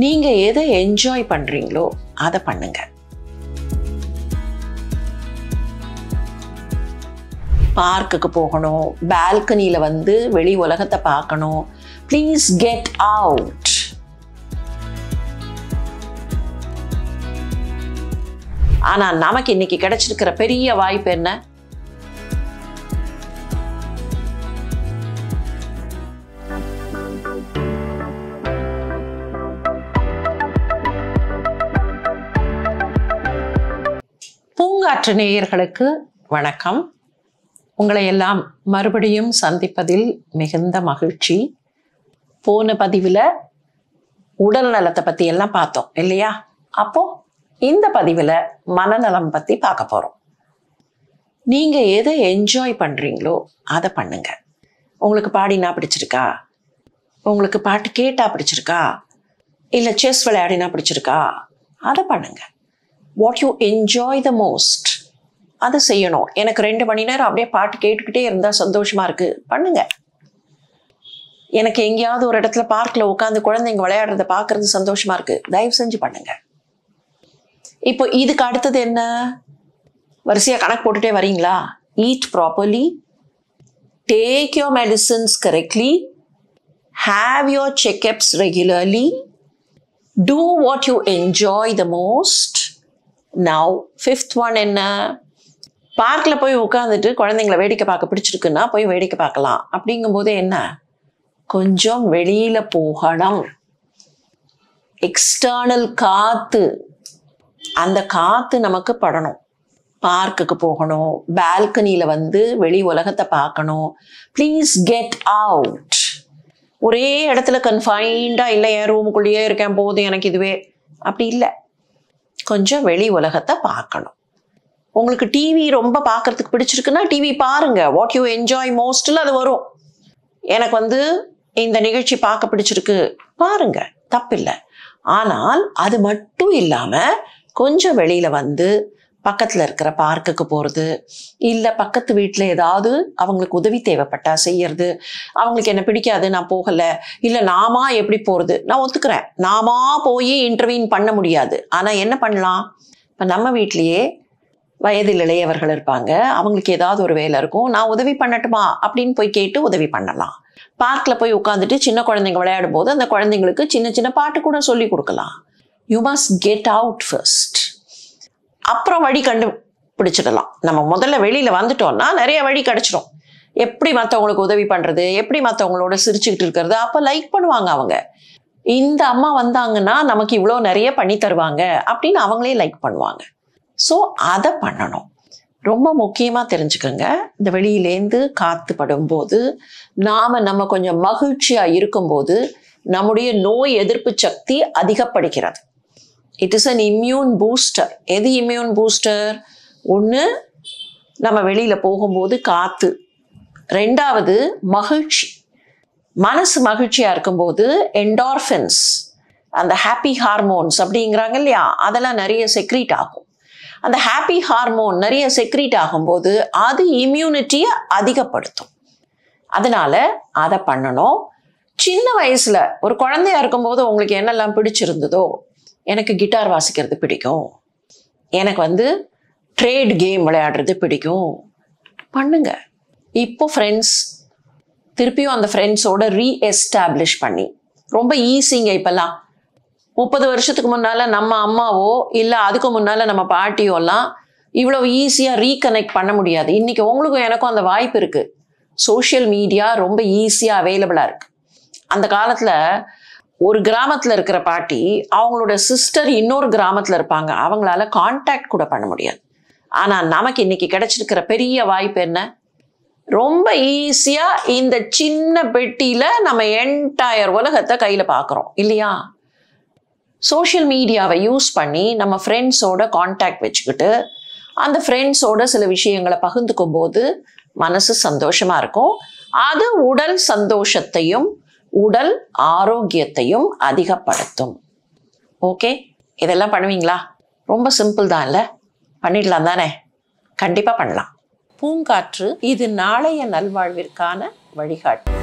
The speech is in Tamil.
நீங்க எதை என்ஜாய் பண்றீங்களோ அதை பண்ணுங்க. பார்க்குக்கு போகணும், பால்கனியில வந்து வெளி உலகத்தை பார்க்கணும். Please get out. ஆனா நமக்கு இன்னைக்கு கிடைச்சிருக்கிற பெரிய வாய்ப்பு என்ன? பூங்காற்று நேயர்களுக்கு வணக்கம். உங்களை எல்லாம் மறுபடியும் சந்திப்பதில் மிகுந்த மகிழ்ச்சி. போன பதிவில் உடல் நலத்தை பற்றி எல்லாம் பார்த்தோம் இல்லையா? அப்போ இந்த பதிவில் மனநலம் பற்றி பார்க்க போகிறோம். நீங்கள் எதை என்ஜாய் பண்ணுறீங்களோ அதை பண்ணுங்க. உங்களுக்கு பாடினா பிடிச்சிருக்கா? உங்களுக்கு பாட்டு கேட்டா பிடிச்சிருக்கா? இல்லை செஸ் விளையாடினா பிடிச்சிருக்கா? அதை பண்ணுங்க. What you enjoy the most அதை செய்யணும். எனக்கு 2 மணி நேரம் அப்படியே பாட்டு கேட்டுக்கிட்டே இருந்தால் சந்தோஷமா இருக்கு, பண்ணுங்க. எனக்கு எங்கேயாவது ஒரு இடத்துல பார்க்கில் உட்காந்து குழந்தைங்க விளையாடுறத பார்க்கறது சந்தோஷமா இருக்கு, தயவு செஞ்சு பண்ணுங்க. இப்போ இதுக்கு அடுத்தது என்ன? வரிசையா கணக்கு போட்டுட்டே வரீங்களா? Eat properly, take your medicines correctly, have your checkups regularly, do what you enjoy the most. Now 5th one என்ன? பார்க்கில் போய் உட்காந்துட்டு குழந்தைங்கள வேடிக்கை பார்க்க பிடிச்சிருக்குன்னா போய் வேடிக்கை பார்க்கலாம். அப்படிங்கும்போது என்ன, கொஞ்சம் வெளியில போகணும். எக்ஸ்டர்னல் காத்து, அந்த காத்து நமக்கு படணும். பார்க்குக்கு போகணும், பால்கனியில வந்து வெளி உலகத்தை பார்க்கணும். Please get out. ஒரே இடத்துல கன்ஃபைண்டா இல்லை, என் ரூமுக்குள்ளேயே இருக்கேன் போதும் எனக்கு இதுவே, அப்படி இல்லை. கொஞ்சம் வெளி உலகத்தை பார்க்கணும். உங்களுக்கு டிவி ரொம்ப பார்க்கறதுக்கு பிடிச்சிருக்குன்னா டிவி பாருங்க. வாட் யூ என்ஜாய் மோஸ்ட்ல அது வரும். எனக்கு வந்து இந்த நிகழ்ச்சி பார்க்க பிடிச்சிருக்கு, பாருங்க, தப்பில்லை. ஆனால் அது மட்டும் இல்லாம கொஞ்சம் வெளியில வந்து பக்கத்துல இருக்கிற பார்க்குக்கு போறது, இல்லை பக்கத்து வீட்டில் ஏதாவது அவங்களுக்கு உதவி தேவைப்பட்டா செய்யறது. அவங்களுக்கு என்ன பிடிக்காது, நான் போகலை, இல்லை நாமா எப்படி போறது? நான் ஒத்துக்கிறேன், நாமா போய் இன்டர்வீன் பண்ண முடியாது. ஆனா என்ன பண்ணலாம்? இப்போ நம்ம வீட்லயே வயதில் இளையவர்கள் இருப்பாங்க, அவங்களுக்கு ஏதாவது ஒரு வேலை இருக்கும், நான் உதவி பண்ணட்டுமா அப்படின்னு போய் கேட்டு உதவி பண்ணலாம். பார்க்கில் போய் உட்காந்துட்டு சின்ன குழந்தைங்க விளையாடும் போது அந்த குழந்தைங்களுக்கு சின்ன சின்ன பாட்டு கூட சொல்லி கொடுக்கலாம். You must get out first. அப்புறம் வழி கண்டுபிடிச்சிடலாம். நம்ம முதல்ல வெளியில வந்துட்டோம்னா நிறைய வழி கிடைச்சிடும். எப்படி மற்றவங்களுக்கு உதவி பண்றது, எப்படி மற்றவங்களோட சிரிச்சுக்கிட்டு இருக்கிறது, அப்போ லைக் பண்ணுவாங்க அவங்க. இந்த அம்மா வந்தாங்கன்னா நமக்கு இவ்வளோ நிறைய பண்ணி தருவாங்க அப்படின்னு அவங்களே லைக் பண்ணுவாங்க. ஸோ அதை பண்ணணும். ரொம்ப முக்கியமாக தெரிஞ்சுக்கோங்க, இந்த வெளியிலேருந்து காத்து படும்போது நம்ம கொஞ்சம் மகிழ்ச்சியாக இருக்கும்போது நம்முடைய நோய் எதிர்ப்பு சக்தி அதிகப்படுகிறது. It is an immune booster. எது இம்யூன் பூஸ்டர்? ஒன்று, நம்ம வெளியில் போகும்போது காற்று. 2வது மகிழ்ச்சி. மனசு மகிழ்ச்சியாக இருக்கும்போது என்டார்ஃபின்ஸ், அந்த ஹாப்பி ஹார்மோன்ஸ் அப்படிங்கிறாங்க இல்லையா, அதெல்லாம் நிறைய செக்ரீட் ஆகும். அந்த ஹாப்பி ஹார்மோன் நிறைய செக்ரீட் ஆகும்போது அது இம்யூனிட்டியை அதிகப்படுத்தும். அதனால அதை பண்ணணும். சின்ன வயசுல ஒரு குழந்தையா இருக்கும்போது உங்களுக்கு என்னெல்லாம் பிடிச்சிருந்ததோ, எனக்கு கிட்டார் வாசிக்கிறது பிடிக்கும், எனக்கு வந்து ட்ரேட் கேம் விளையாடுறது பிடிக்கும், பண்ணுங்க. இப்போ ஃப்ரெண்ட்ஸ், திருப்பியும் அந்த ஃப்ரெண்ட்ஸோட ரீஎஸ்டாப்ளிஷ் பண்ணி, ரொம்ப ஈஸிங்க. இப்பெல்லாம் 30 வருஷத்துக்கு முன்னால நம்ம அம்மாவோ இல்லை அதுக்கு முன்னால நம்ம பாட்டியோ எல்லாம் இவ்வளவு ஈஸியாக ரீகனெக்ட் பண்ண முடியாது. இன்னைக்கு உங்களுக்கும் எனக்கும் அந்த வாய்ப்பு இருக்கு. சோஷியல் மீடியா ரொம்ப ஈஸியாக அவைலபிளாக இருக்கு. அந்த காலத்தில் ஒரு கிராமத்தில் இருக்கிற பாட்டி அவங்களோட சிஸ்டர் இன்னொரு கிராமத்தில் இருப்பாங்க, அவங்களால கான்டாக்ட் கூட பண்ண முடியாது. ஆனால் நமக்கு இன்னைக்கு கிடைச்சிருக்கிற பெரிய வாய்ப்பு என்ன? ரொம்ப ஈஸியாக இந்த சின்ன பெட்டியில் நம்ம என்டையர் உலகத்தை கையில் பார்க்குறோம் இல்லையா? சோஷியல் மீடியாவை யூஸ் பண்ணி நம்ம ஃப்ரெண்ட்ஸோட கான்டாக்ட் வச்சுக்கிட்டு அந்த ஃப்ரெண்ட்ஸோட சில விஷயங்களை பகிர்ந்துக்கும் போது மனசு சந்தோஷமா இருக்கும். அது உடல் சந்தோஷத்தையும் உடல் ஆரோக்கியத்தையும் அதிகப்படுத்தும். ஓகே, இதெல்லாம் பண்ணுவீங்களா? ரொம்ப சிம்பிள் தான் இல்லை? பண்ணிடலாம் தானே? கண்டிப்பாக பண்ணலாம். பூங்காற்று இது நாளைய நல்வாழ்விற்கான வழிகாட்டு.